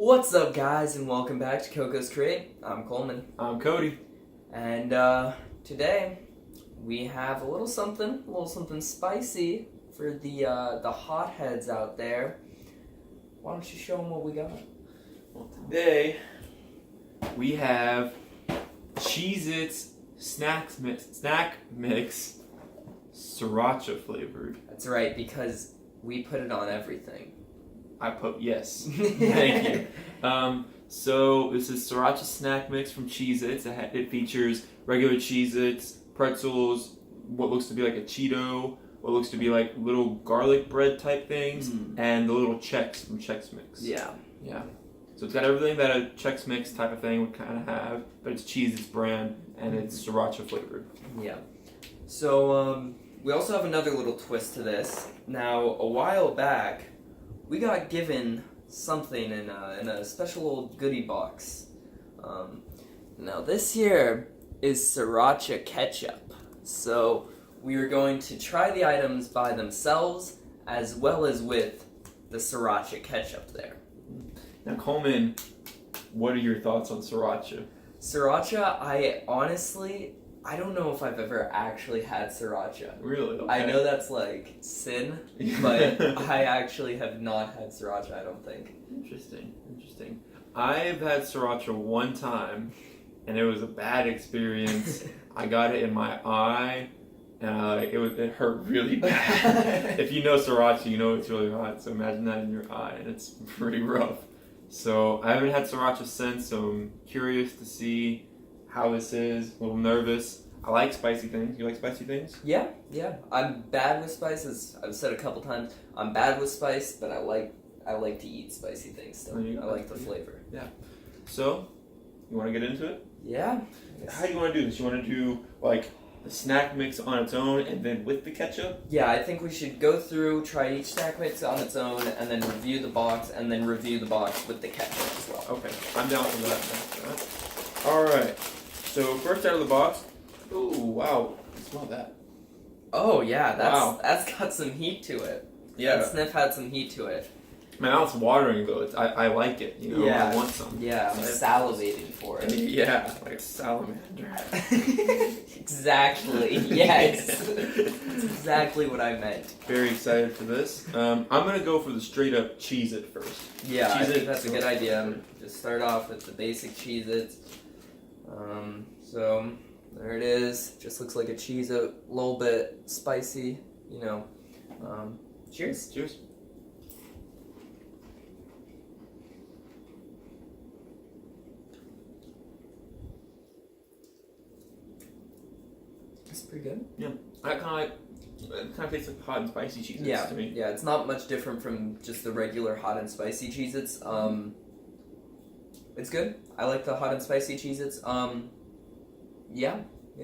What's up, guys, and welcome back to Cocos Create. I'm Coleman. I'm Cody. And today we have a little something spicy for the hotheads out there. Why don't you show them what we got? Well, today we have Cheez-Its snack mix, Sriracha flavored. That's right, because we put it on everything. Yes. Thank you. So this is Sriracha snack mix from Cheez-Its. It features regular Cheez-Its, pretzels, what looks to be like a Cheeto, what looks to be like little garlic bread type things, and the little Chex from Chex Mix. Yeah. So it's got everything that a Chex Mix type of thing would kind of have, but it's Cheez-Its brand and it's Sriracha flavored. Yeah. So we also have another little twist to this. Now, a while back, we got given something in a special old goodie box. Now this here is Sriracha ketchup. So we are going to try the items by themselves as well as with the Sriracha ketchup there. Now Coleman, what are your thoughts on Sriracha? Sriracha, I don't know if I've ever actually had Sriracha. Really? Okay. I know that's like sin, but I actually have not had Sriracha, I don't think. Interesting. I've had Sriracha one time, and it was a bad experience. I got it in my eye, and it hurt really bad. If you know Sriracha, you know it's really hot, so imagine that in your eye, and it's pretty rough. So I haven't had Sriracha since, so I'm curious to see how this is. A little nervous. I like spicy things. You like spicy things? Yeah. I'm bad with spice, as I've said a couple times. I'm bad with spice, but I like to eat spicy things still. I like the flavor. Yeah. So, you want to get into it? Yeah. How do you want to do this? You want to do like the snack mix on its own and then with the ketchup? Yeah, I think we should go through, try each snack mix on its own, and then review the box, and then review the box with the ketchup as well. Okay, I'm down for that. All right. So first out of the box. Ooh, wow! Smell that. Oh yeah, that's got some heat to it. Yeah. That sniff had some heat to it. My mouth's watering though. I like it. You know, Yeah. I want some. Yeah, I'm salivating for it. Yeah, like a salamander. Exactly. Yes. That's exactly what I meant. Very excited for this. I'm gonna go for the straight up Cheez-It first. Yeah, I Cheez-It. think that's a good idea. Just start off with the basic Cheez-Its. So there it is. Just looks like a Cheez-It, a little bit spicy, you know. Cheers. Cheers. It's pretty good. Yeah, it kind of tastes like hot and spicy Cheez-Its to me. Yeah, it's not much different from just the regular hot and spicy Cheez-Its. It's good. I like the hot and spicy Cheez-Its. Yeah,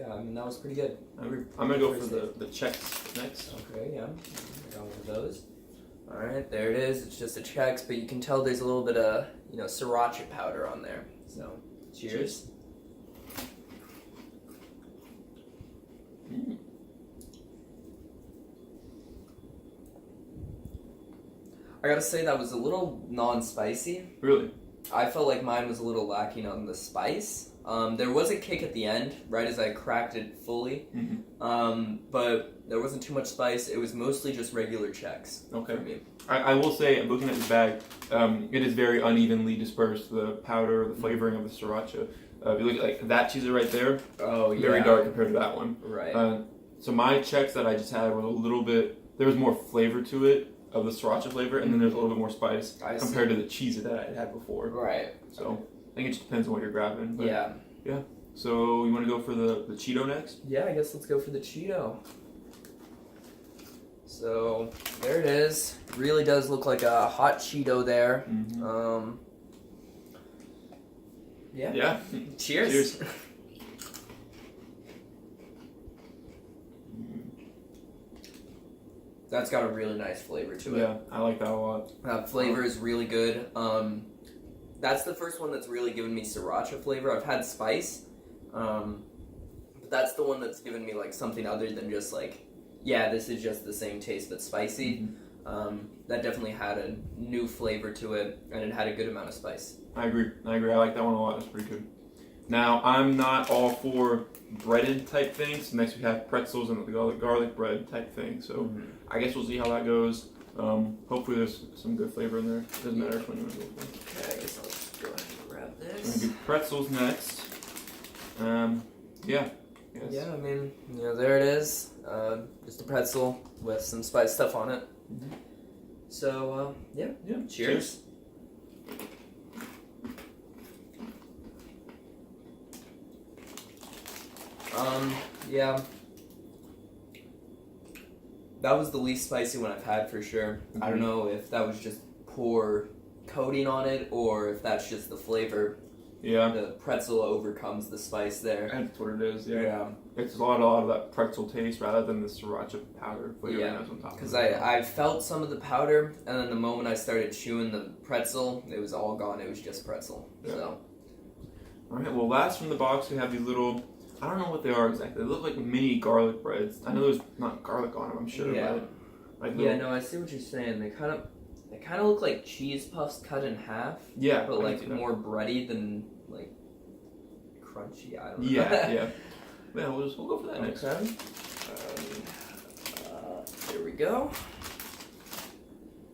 I mean, that was pretty good. I'm gonna go for the Chex next. Okay, yeah. I got one of those. Alright, there it is. It's just a Chex, but you can tell there's a little bit of, Sriracha powder on there. So, cheers. I gotta say, that was a little non-spicy. Really? I felt like mine was a little lacking on the spice. There was a kick at the end, right as I cracked it fully. But there wasn't too much spice. It was mostly just regular Chex. Okay. For me. I will say, looking at this bag, it is very unevenly dispersed. The powder, the flavoring of the Sriracha. If you look at like that Cheez-It right there, very dark compared to that one. Right. So my Chex that I just had were a little bit. There was more flavor to it of the Sriracha flavor, and then there's a little bit more spice compared to the Cheez-It that I had before. Right. So I think it just depends on what you're grabbing. But Yeah. So you want to go for the Cheeto next? Yeah, I guess let's go for the Cheeto. So there it is. Really does look like a hot Cheeto there. Yeah. Cheers. That's got a really nice flavor to it. Yeah, I like that a lot. That flavor is really good. That's the first one that's really given me Sriracha flavor. I've had spice, but that's the one that's given me like something other than just like, yeah, this is just the same taste but spicy. That definitely had a new flavor to it, and it had a good amount of spice. I agree. I like that one a lot. It's pretty good. Now, I'm not all for breaded type things. Next, we have pretzels and the garlic bread type thing. So, I guess we'll see how that goes. Hopefully, there's some good flavor in there. Doesn't matter which one you want to go for. Okay, I guess I'll just go ahead and grab I'm going this. to do pretzels next. Yeah. Yes. Yeah, I mean, there it is. Just a pretzel with some spice stuff on it. Mhm. So, yeah. Cheers. Yeah. That was the least spicy one I've had for sure. I don't know if that was just poor coating on it or if that's just the flavor. Yeah. The pretzel overcomes the spice there. That's what it is, yeah. It's a lot of that pretzel taste rather than the sriracha powder flavor that's on top of it. Because I felt some of the powder, and then the moment I started chewing the pretzel, it was all gone. It was just pretzel. Yeah. So. Alright, well, last from the box, we have these little, I don't know what they are exactly. They look like mini garlic breads. I know there's not garlic on them, I'm sure. Yeah. But Yeah, no, I see what you're saying. They kind of look like cheese puffs cut in half. Yeah. But like more bready than like crunchy. I don't know. Yeah. Yeah, we'll go for that next. Okay. Here we go.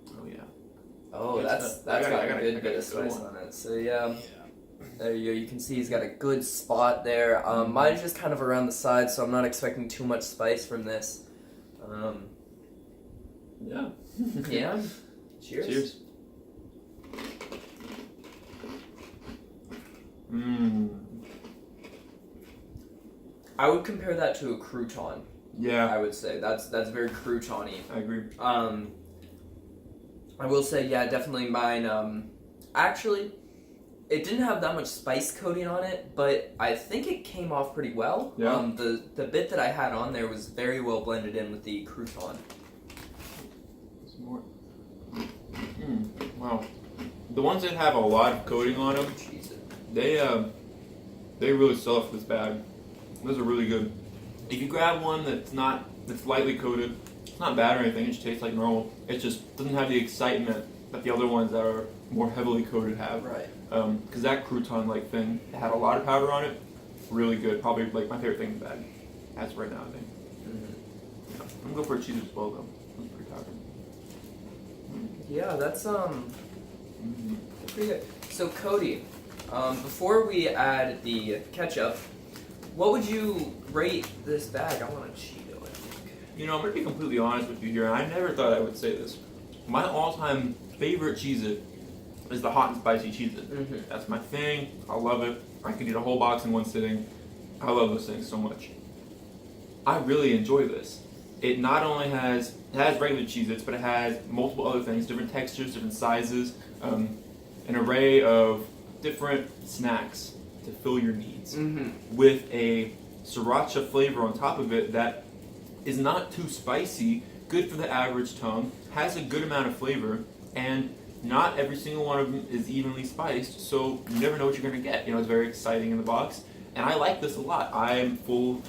Oh yeah. Oh, Good that's stuff. got I a gotta good bit of go spice on. on it. So yeah. There you go. You can see he's got a good spot there. Mine's just kind of around the side, so I'm not expecting too much spice from this. Yeah. Yeah. Cheers. Cheers. Mmm. I would compare that to a crouton. Yeah. I wowould say that's very crouton-y. I agree. I will say, yeah, definitely mine. Actually, it didn't have that much spice coating on it, but I think it came off pretty well. Yeah. The bit that I had on there was very well blended in with the crouton. Some more. Wow. The ones that have a lot of coating on them, Cheez they really sell it for this bag. Those are really good. If you grab one that's lightly coated, it's not bad or anything. It just tastes like normal. It just doesn't have the excitement that the other ones that are more heavily coated have. Right. Because that crouton-like thing had a lot of powder on it. Really good. Probably like my favorite thing in the bag. As of right now, I think. Yeah. I'm gonna go for a Cheez as well though. That's pretty powdered. Yeah, that's pretty good. So Cody, before we add the ketchup, what would you rate this bag? I want a Cheeto, I think. You know, I'm gonna be completely honest with you here, and I never thought I would say this. My all-time favorite Cheez-It is the hot and spicy Cheez-It. That's my thing. I love it. I could eat a whole box in one sitting. I love those things so much. I really enjoy this. It not only has regular Cheez-Its, but it has multiple other things, different textures, different sizes, an array of different snacks to fill your needs with a sriracha flavor on top of it that is not too spicy, good for the average tongue, has a good amount of flavor, and not every single one of them is evenly spiced, so you never know what you're going to get. You know, it's very exciting in the box, and I like this a lot. I'm for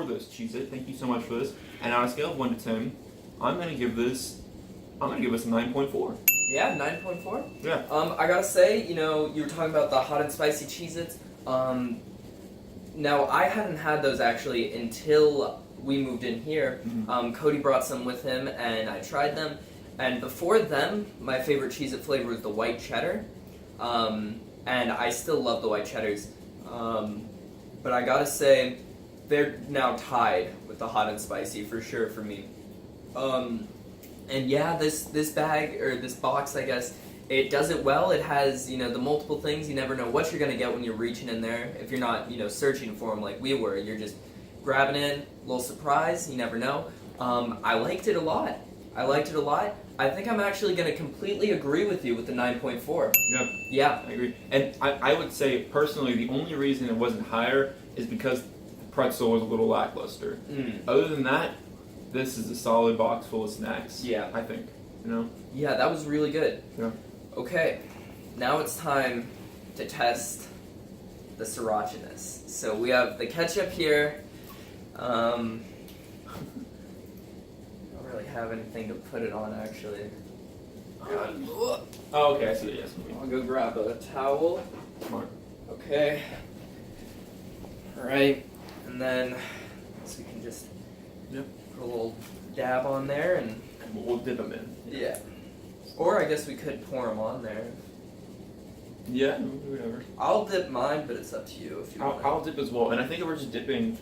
this Cheez-It. Thank you so much for this. And on a scale of 1 to 10, I'm going to give this a 9.4. Yeah, 9.4. Yeah. I gotta say, you were talking about the hot and spicy Cheez-Its. Now, I hadn't had those actually until we moved in here. Cody brought some with him, and I tried them. And before them, my favorite Cheez-It flavor was the white cheddar. And I still love the white cheddars. But I gotta say, they're now tied with the hot and spicy for sure for me. And yeah, this bag, or this box, I guess, it does it well. It has, the multiple things. You never know what you're going to get when you're reaching in there. If you're not, searching for them like we were. You're just grabbing in, a little surprise. You never know. I liked it a lot. I think I'm actually going to completely agree with you with the 9.4. Yeah. I agree. And I would say, personally, the only reason it wasn't higher is because the pretzel was a little lackluster. Other than that, this is a solid box full of snacks. Yeah. I think. Yeah, that was really good. Yeah. Okay, now it's time to test the sriracha-ness. So we have the ketchup here. I don't really have anything to put it on actually. Oh, okay, I see it, yes. I'll go grab a towel. Smart. Okay. Alright, and then so we can just Yep. put a little dab on there and We'll dip them in. yeah. Or I guess we could pour them on there. Yeah, whatever. I'll dip mine, but it's up to you if you want. I'll dip as well, and I think if we're just dipping,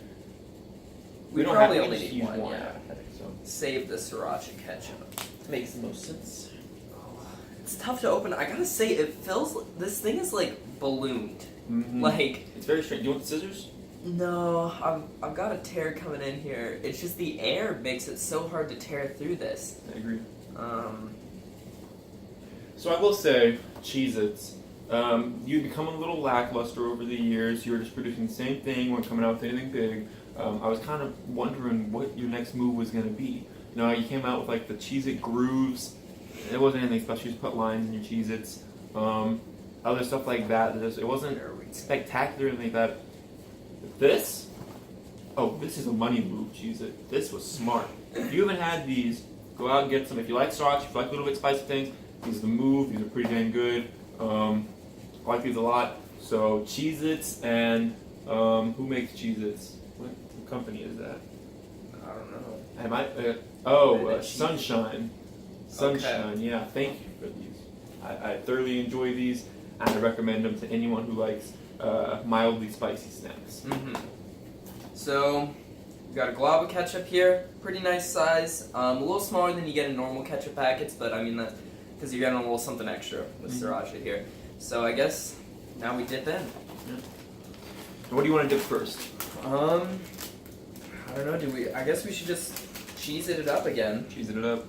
We don't probably have to only just need use one, yeah. I think so. Save the Sriracha ketchup. Makes the most sense. It's tough to open. I gotta say, it feels. This thing is like ballooned. Mm-hmm. Like, It's very strange. Do you want the scissors? no, I've got a tear coming in here. It's just the air makes it so hard to tear through this. I agree. Um, So I will say, Cheez-Its, you've become a little lackluster over the years. You were just producing the same thing, weren't coming out with anything big. I was kind of wondering what your next move was going to be. You know, you came out with like the Cheez-It grooves. It wasn't anything special. You just put lines in your Cheez-Its. Other stuff like that. It wasn't spectacular or anything like that. This? Oh, this is a money move, Cheez-It. This was smart. If you haven't had these, go out and get some. If you like sriracha, if you like a little bit spicy things, these are the move. These are pretty dang good. I like these a lot. So Cheez-Its and who makes Cheez-Its? What company is that? I don't know. Am I? Cheez-Its. Sunshine. Sunshine. Okay. Yeah. Thank you for these. I thoroughly enjoy these, and I recommend them to anyone who likes mildly spicy snacks. Mm-hmm. So, we got a glob of ketchup here. Pretty nice size. A little smaller than you get in normal ketchup packets, but I mean that's because you're getting a little something extra with Sriracha here. So I guess now we dip in. Yeah. And what do you want to dip first? I don't know. I guess we should just cheese it up again. Cheese it up.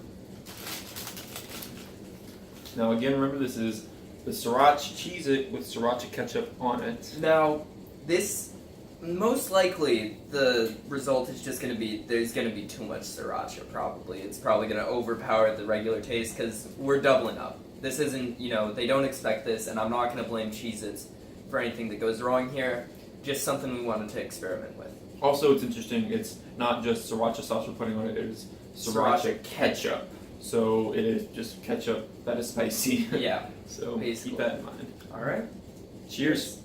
Now again, remember this is the Sriracha Cheez-It with Sriracha ketchup on it. Now, this most likely the result is just going to be there's going to be too much Sriracha. Probably it's probably going to overpower the regular taste because we're doubling up. This isn't, they don't expect this, and I'm not going to blame Cheez-Its for anything that goes wrong here. Just something we wanted to experiment with. Also, it's interesting. It's not just Sriracha sauce we're putting on it. It is Sriracha ketchup. So it is just ketchup that is spicy. Yeah. So basically. keep that in mind. All right. Cheers.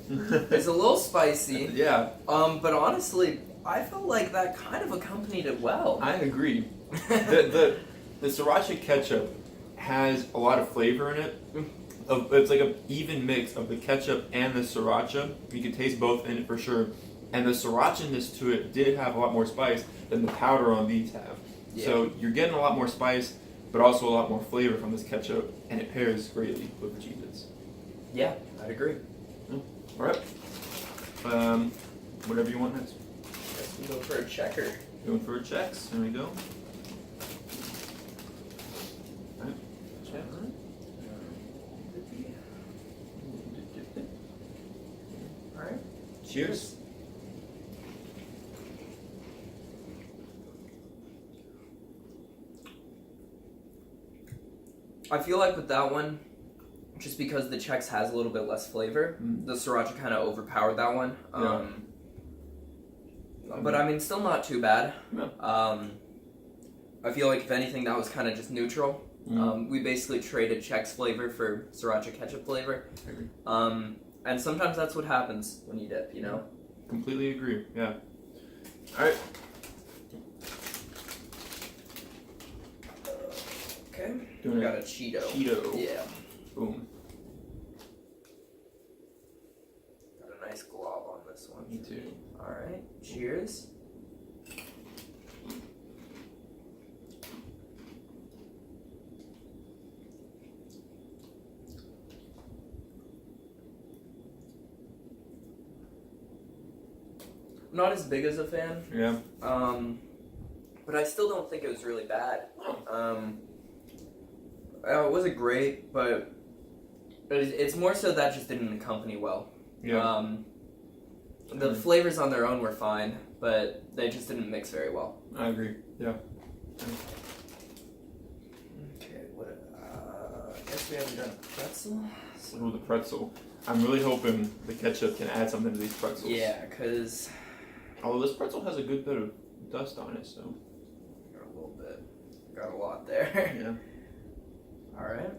It's a little spicy. Yeah. But honestly, I felt like that kind of accompanied it well. I agree. The Sriracha ketchup has a lot of flavor in it. It's like an even mix of the ketchup and the Sriracha. You can taste both in it for sure. And the Sriracha-ness to it did have a lot more spice than the powder on these have. Yeah. So you're getting a lot more spice, but also a lot more flavor from this ketchup, and it pairs greatly with the Cheez-Its. Yeah, I'd agree. All right. Whatever you want next. Guess we go for a checker. Going for a checks. There we go. All right. Check. All right. Cheers. I feel like with that one, just because the Chex has a little bit less flavor, the Sriracha kind of overpowered that one. Yeah. But I mean, still not too bad. Yeah. I feel like if anything, that was kind of just neutral. We basically traded Chex flavor for Sriracha ketchup flavor. I agree. And sometimes that's what happens when you dip, Completely agree. Yeah. All right. Okay. Doing We got a Cheeto. Cheeto. Yeah. Boom. Got a nice glob on this one. Me too. All right. Cheers. Not as big as a fan. Yeah. But I still don't think it was really bad. It wasn't great, but it's more so that just didn't accompany well. Yeah. The flavors on their own were fine, but they just didn't mix very well. I agree. Yeah. course, we haven't done a pretzel. Ooh, the pretzel. I'm really hoping the ketchup can add something to these pretzels. Yeah, because... Although this pretzel has a good bit of dust on it, so... Got a little bit. Got a lot there. Yeah. Alright.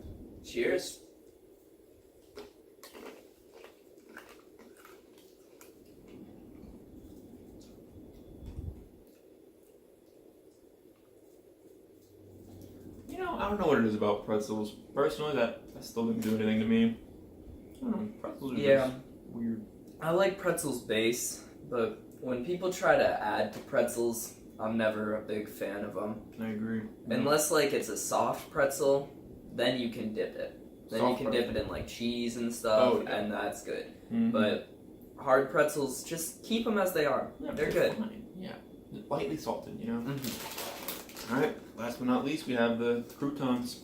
Cheers. You know, I don't know what it is about pretzels. Personally, that still didn't do anything to me. I don't know, pretzels are just weird. I like pretzels base, but when people try to add to pretzels, I'm never a big fan of them. I agree. Unless, like, it's a soft pretzel, then you can dip it. Then Soft you can dip it in, like, cheese and stuff, Oh, yeah. and that's good. Mhm. But hard pretzels, just keep them as they are. Yeah, They're good. fine. Yeah, just lightly salted, you know. Mm-hmm. All right. Last but not least, we have the croutons.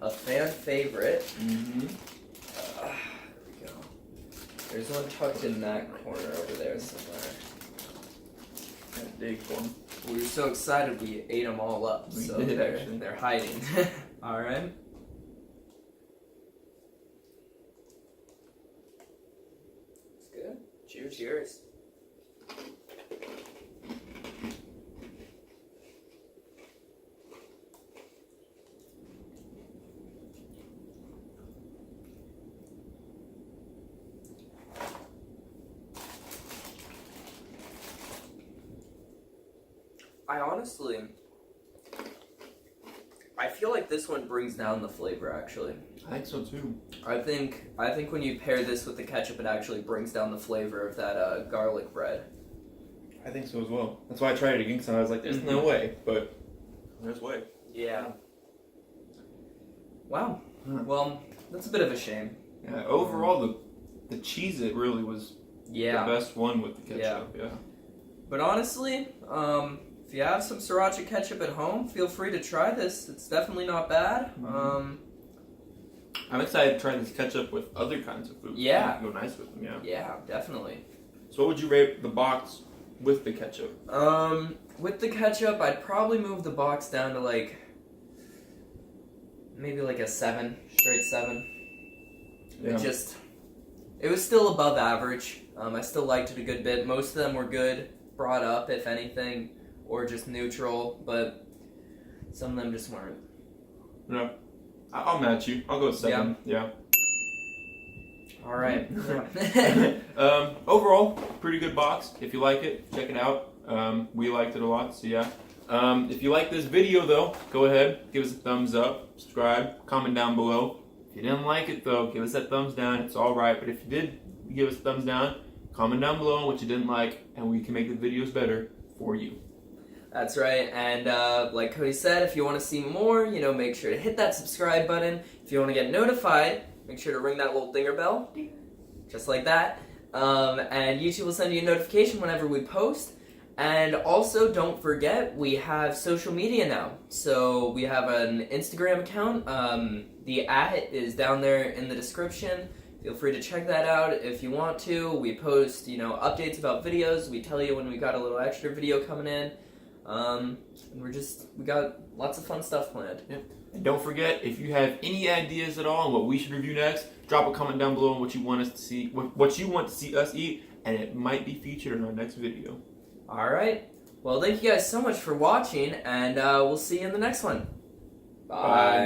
A fan favorite. Mm-hmm. There we go. There's one tucked in that corner over there somewhere. That big one. We were so excited we ate them all up, We so did, actually. they're hiding. All right. It's good. Cheers. Cheers. I feel like this one brings down the flavor, actually. I think so too. I think when you pair this with the ketchup, it actually brings down the flavor of that garlic bread. I think so as well. That's why I tried it again, because I was like, there's no way, but there's way. Yeah. Wow. Well, that's a bit of a shame. Yeah, overall, the cheese it really was the best one with the ketchup. Yeah. But honestly, if you have some Sriracha ketchup at home, feel free to try this. It's definitely not bad. I'm excited to try this ketchup with other kinds of food. Yeah. Go nice with them, yeah. Yeah, definitely. So what would you rate the box with the ketchup? With the ketchup, I'd probably move the box down to like, maybe like a 7, straight 7. Yeah. It was still above average. I still liked it a good bit. Most of them were good, brought up, if anything, or just neutral, but some of them just weren't. No. I'll match you. I'll go 7. Yeah. All right. Overall, pretty good box. If you like it, check it out. We liked it a lot, so yeah. If you like this video, though, go ahead, give us a thumbs up, subscribe, comment down below. If you didn't like it, though, give us that thumbs down. It's all right. But if you did give us a thumbs down, comment down below what you didn't like, and we can make the videos better for you. That's right, and like Cody said, if you want to see more, make sure to hit that subscribe button. If you want to get notified, make sure to ring that little dinger bell, just like that. And YouTube will send you a notification whenever we post. And also, don't forget, we have social media now. So we have an Instagram account. The @ is down there in the description. Feel free to check that out if you want to. We post, updates about videos. We tell you when we got a little extra video coming in. And we got lots of fun stuff planned. Yep. And don't forget, if you have any ideas at all on what we should review next, drop a comment down below on what you want us to see, what you want to see us eat, and it might be featured in our next video. All right. Well, thank you guys so much for watching, and we'll see you in the next one. Bye.